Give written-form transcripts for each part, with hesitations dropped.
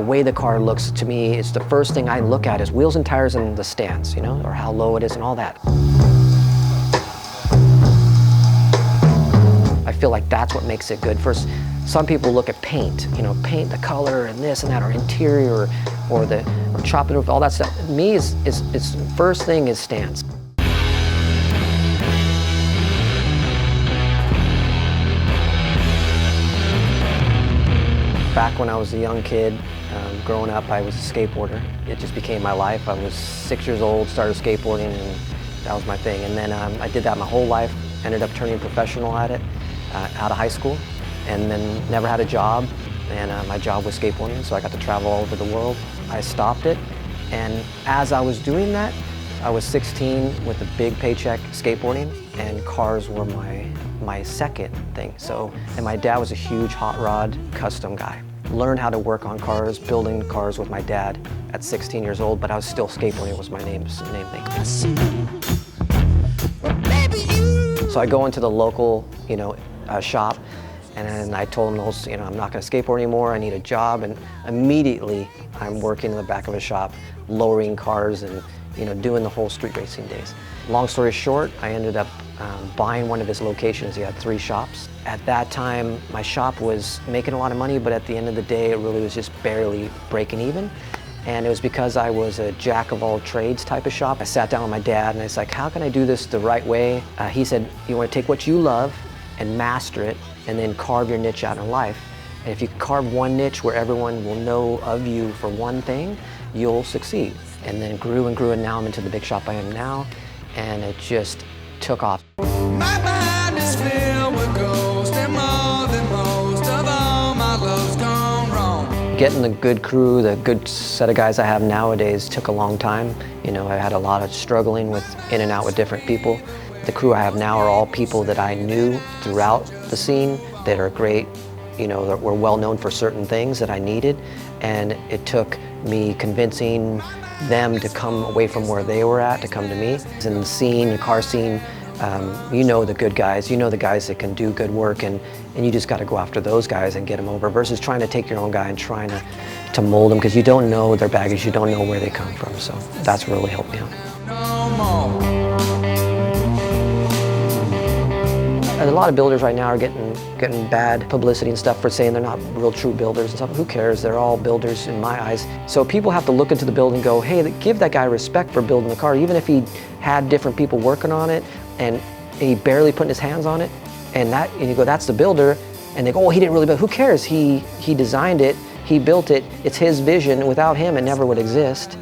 way the car looks to me, it's the first thing I look at is wheels and tires and the stance, you know, or how low it is and all that. I feel like that's what makes it good. First, some people look at paint, you know, paint, the color and this and that, or interior, or chopping roof, all that stuff. Me is first thing is stance. Back when I was a young kid, growing up, I was a skateboarder. It just became my life. I was 6 years old, started skateboarding, and that was my thing. And then I did that my whole life, ended up turning professional at it out of high school, and then never had a job. And my job was skateboarding, so I got to travel all over the world. I stopped it, and as I was doing that, I was 16 with a big paycheck skateboarding, and cars were my second thing. So, and my dad was a huge hot rod custom guy. Learned how to work on cars, building cars with my dad at 16 years old, but I was still skateboarding was my name thing. So I go into the local, you know, shop, and I told him, you know, I'm not going to skateboard anymore. I need a job, and immediately I'm working in the back of a shop, lowering cars and, you know, doing the whole street racing days. Long story short, I ended up buying one of his locations. He had 3 shops. At that time, my shop was making a lot of money, but at the end of the day, it really was just barely breaking even. And it was because I was a jack of all trades type of shop. I sat down with my dad and I was like, how can I do this the right way? He said, you want to take what you love and master it, and then carve your niche out in life. And if you carve one niche where everyone will know of you for one thing, you'll succeed. And then grew and grew, and now I'm into the big shop I am now, and it just took off. My mind is filled with ghosts, and more than most of all my love's gone wrong. Getting the good crew, the good set of guys I have nowadays took a long time. You know, I had a lot of struggling with in and out with different people. The crew I have now are all people that I knew throughout the scene that are great, you know, that were well known for certain things that I needed, and it took me convincing them to come away from where they were at to come to me. In the scene, the car scene, you know the good guys, you know the guys that can do good work, and you just got to go after those guys and get them over versus trying to take your own guy and trying to mold them, because you don't know their baggage, you don't know where they come from. So that's really helped me out. No more. A lot of builders right now are getting bad publicity and stuff for saying they're not real true builders and stuff. Who cares? They're all builders in my eyes. So people have to look into the build and go, hey, give that guy respect for building the car, even if he had different people working on it and he barely putting his hands on it. And you go, that's the builder. And they go, oh, he didn't really build. Who cares? He designed it, he built it. It's his vision. Without him, it never would exist.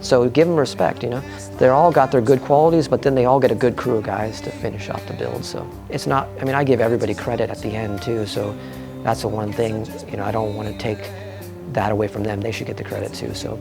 So give them respect, you know. They're all got their good qualities, but then they all get a good crew of guys to finish off the build. So it's not, I mean, I give everybody credit at the end too, so that's the one thing, you know, I don't want to take that away from them. They should get the credit too, so.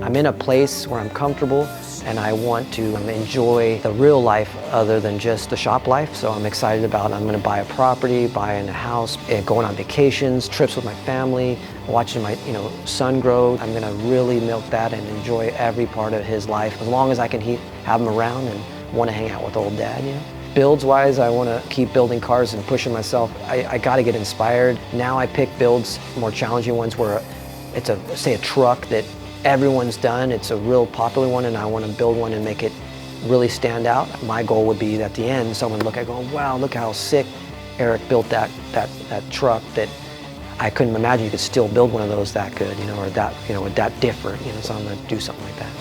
I'm in a place where I'm comfortable, and I want to enjoy the real life other than just the shop life. So I'm excited about, I'm going to buy a property, buying a house, and going on vacations, trips with my family, watching my son grow. I'm going to really milk that and enjoy every part of his life as long as I can have him around and want to hang out with old dad. You know? Builds wise, I want to keep building cars and pushing myself. I got to get inspired. Now I pick builds, more challenging ones where it's say a truck that everyone's done, it's a real popular one, and I want to build one and make it really stand out. My goal would be at the end, someone look at going, wow, look how sick Eric built that truck, that I couldn't imagine you could still build one of those that good, you know, or that, you know, that different, you know, so I'm going to do something like that.